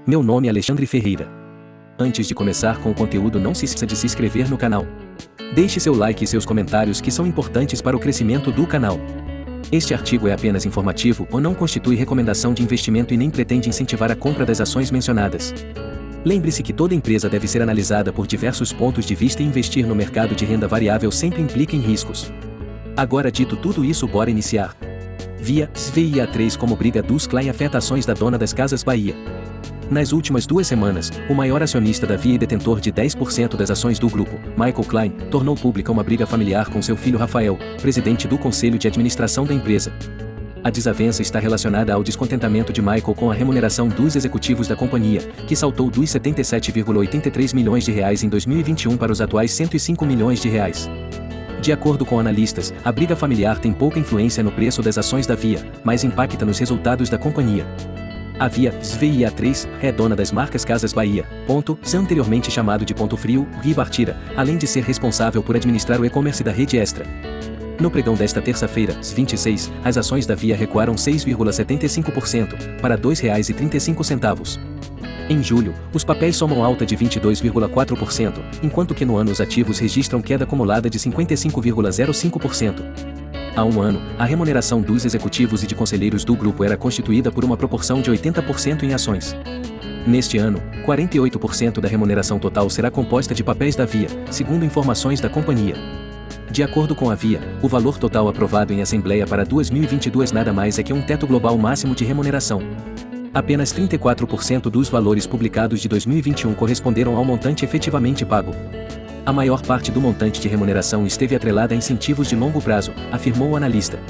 Meu nome é Alexandre Ferreira. Antes de começar com o conteúdo, não se esqueça de se inscrever no canal. Deixe seu like e seus comentários que são importantes para o crescimento do canal. Este artigo é apenas informativo ou não constitui recomendação de investimento e nem pretende incentivar a compra das ações mencionadas. Lembre-se que toda empresa deve ser analisada por diversos pontos de vista e investir no mercado de renda variável sempre implica em riscos. Agora dito tudo isso, bora iniciar. Via SVIA3 como briga dos Klein afeta ações da dona das Casas Bahia. Nas últimas 2 semanas, o maior acionista da Via e detentor de 10% das ações do grupo, Michael Klein, tornou pública uma briga familiar com seu filho Rafael, presidente do conselho de administração da empresa. A desavença está relacionada ao descontentamento de Michael com a remuneração dos executivos da companhia, que saltou dos 77,83 milhões de reais em 2021 para os atuais 105 milhões de reais. De acordo com analistas, a briga familiar tem pouca influência no preço das ações da Via, mas impacta nos resultados da companhia. A Via SVIA3 é dona das marcas Casas Bahia, anteriormente chamado de Ponto Frio, Ribartira, além de ser responsável por administrar o e-commerce da Rede Extra. No pregão desta terça-feira, 26, as ações da Via recuaram 6,75% para R$ 2,35. Em julho, os papéis somam alta de 22,4%, enquanto que no ano os ativos registram queda acumulada de 55,05%. Há um ano, a remuneração dos executivos e de conselheiros do grupo era constituída por uma proporção de 80% em ações. Neste ano, 48% da remuneração total será composta de papéis da Via, segundo informações da companhia. De acordo com a Via, o valor total aprovado em assembleia para 2022 nada mais é que um teto global máximo de remuneração. Apenas 34% dos valores publicados de 2021 corresponderam ao montante efetivamente pago. A maior parte do montante de remuneração esteve atrelada a incentivos de longo prazo, afirmou o analista.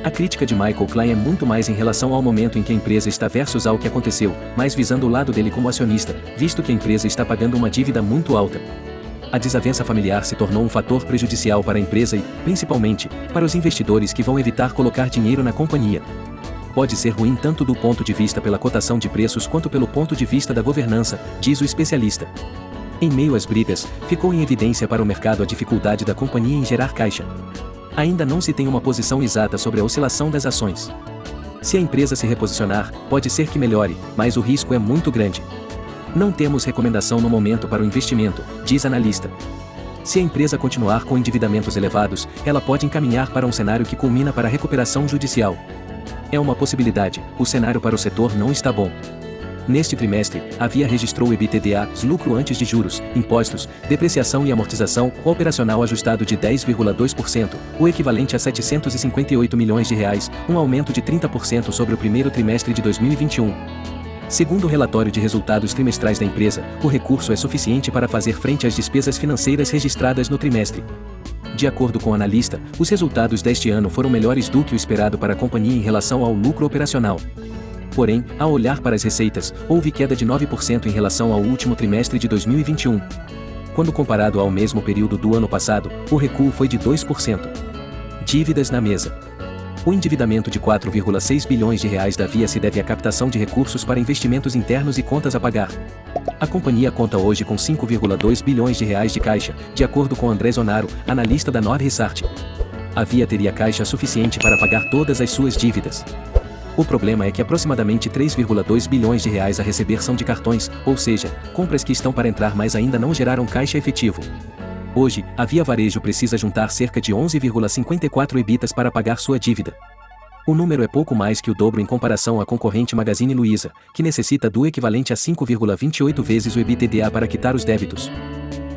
A crítica de Michael Klein é muito mais em relação ao momento em que a empresa está versus ao que aconteceu, mas visando o lado dele como acionista, visto que a empresa está pagando uma dívida muito alta. A desavença familiar se tornou um fator prejudicial para a empresa e, principalmente, para os investidores que vão evitar colocar dinheiro na companhia. Pode ser ruim tanto do ponto de vista pela cotação de preços quanto pelo ponto de vista da governança, diz o especialista. Em meio às brigas, ficou em evidência para o mercado a dificuldade da companhia em gerar caixa. Ainda não se tem uma posição exata sobre a oscilação das ações. Se a empresa se reposicionar, pode ser que melhore, mas o risco é muito grande. Não temos recomendação no momento para o investimento, diz analista. Se a empresa continuar com endividamentos elevados, ela pode encaminhar para um cenário que culmina para a recuperação judicial. É uma possibilidade, o cenário para o setor não está bom. Neste trimestre, a Via registrou EBITDA, lucro antes de juros, impostos, depreciação e amortização, operacional ajustado de 10,2%, o equivalente a R$ 758 milhões de reais, um aumento de 30% sobre o primeiro trimestre de 2021. Segundo o relatório de resultados trimestrais da empresa, o recurso é suficiente para fazer frente às despesas financeiras registradas no trimestre. De acordo com o analista, os resultados deste ano foram melhores do que o esperado para a companhia em relação ao lucro operacional. Porém, ao olhar para as receitas, houve queda de 9% em relação ao último trimestre de 2021. Quando comparado ao mesmo período do ano passado, o recuo foi de 2%. Dívidas na mesa. O endividamento de 4,6 bilhões de reais da Via se deve à captação de recursos para investimentos internos e contas a pagar. A companhia conta hoje com 5,2 bilhões de reais de caixa, de acordo com André Zonaro, analista da Nord Research. A Via teria caixa suficiente para pagar todas as suas dívidas. O problema é que aproximadamente 3,2 bilhões de reais a receber são de cartões, ou seja, compras que estão para entrar mas ainda não geraram caixa efetivo. Hoje, a Via Varejo precisa juntar cerca de 11,54 EBITDAs para pagar sua dívida. O número é pouco mais que o dobro em comparação à concorrente Magazine Luiza, que necessita do equivalente a 5,28 vezes o EBITDA para quitar os débitos.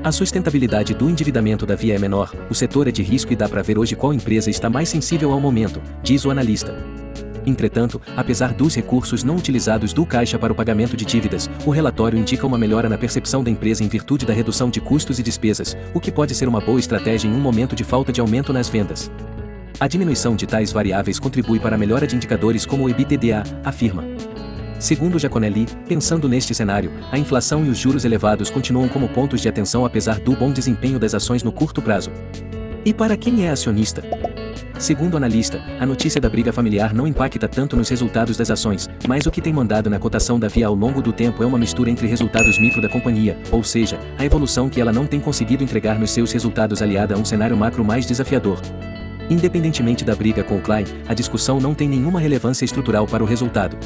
A sustentabilidade do endividamento da Via é menor, o setor é de risco e dá para ver hoje qual empresa está mais sensível ao momento, diz o analista. Entretanto, apesar dos recursos não utilizados do caixa para o pagamento de dívidas, o relatório indica uma melhora na percepção da empresa em virtude da redução de custos e despesas, o que pode ser uma boa estratégia em um momento de falta de aumento nas vendas. A diminuição de tais variáveis contribui para a melhora de indicadores como o EBITDA, afirma. Segundo Giaconelli, pensando neste cenário, a inflação e os juros elevados continuam como pontos de atenção apesar do bom desempenho das ações no curto prazo. E para quem é acionista? Segundo o analista, a notícia da briga familiar não impacta tanto nos resultados das ações, mas o que tem mandado na cotação da Via ao longo do tempo é uma mistura entre resultados micro da companhia, ou seja, a evolução que ela não tem conseguido entregar nos seus resultados aliada a um cenário macro mais desafiador. Independentemente da briga com o Klein, a discussão não tem nenhuma relevância estrutural para o resultado.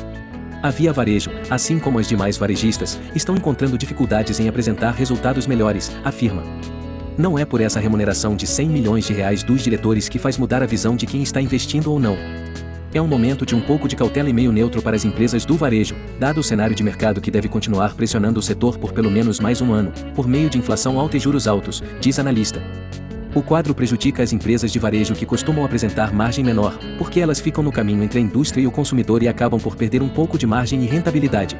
A Via Varejo, assim como as demais varejistas, estão encontrando dificuldades em apresentar resultados melhores, afirma. Não é por essa remuneração de R$ 100 milhões dos diretores que faz mudar a visão de quem está investindo ou não. É um momento de um pouco de cautela e meio neutro para as empresas do varejo, dado o cenário de mercado que deve continuar pressionando o setor por pelo menos mais um ano, por meio de inflação alta e juros altos, diz analista. O quadro prejudica as empresas de varejo que costumam apresentar margem menor, porque elas ficam no caminho entre a indústria e o consumidor e acabam por perder um pouco de margem e rentabilidade.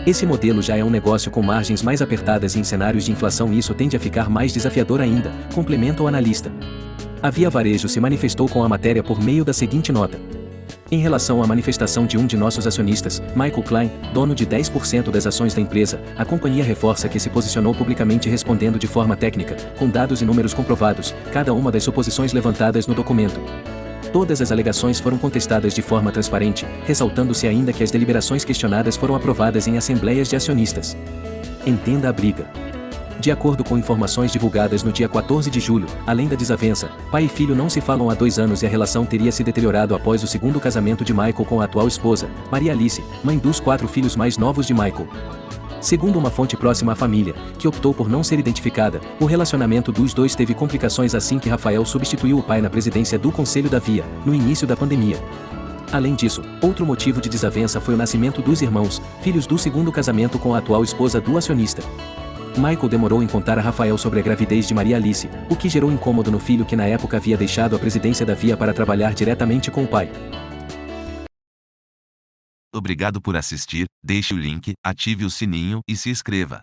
Esse modelo já é um negócio com margens mais apertadas e em cenários de inflação e isso tende a ficar mais desafiador ainda, complementa o analista. A Via Varejo se manifestou com a matéria por meio da seguinte nota. Em relação à manifestação de um de nossos acionistas, Michael Klein, dono de 10% das ações da empresa, a companhia reforça que se posicionou publicamente respondendo de forma técnica, com dados e números comprovados, cada uma das suposições levantadas no documento. Todas as alegações foram contestadas de forma transparente, ressaltando-se ainda que as deliberações questionadas foram aprovadas em assembleias de acionistas. Entenda a briga. De acordo com informações divulgadas no dia 14 de julho, além da desavença, pai e filho não se falam há 2 anos e a relação teria se deteriorado após o segundo casamento de Michael com a atual esposa, Maria Alice, mãe dos 4 filhos mais novos de Michael. Segundo uma fonte próxima à família, que optou por não ser identificada, o relacionamento dos dois teve complicações assim que Rafael substituiu o pai na presidência do Conselho da Via, no início da pandemia. Além disso, outro motivo de desavença foi o nascimento dos irmãos, filhos do segundo casamento com a atual esposa do acionista. Michael demorou em contar a Rafael sobre a gravidez de Maria Alice, o que gerou incômodo no filho que na época havia deixado a presidência da Via para trabalhar diretamente com o pai. Obrigado por assistir, deixe o link, ative o sininho e se inscreva.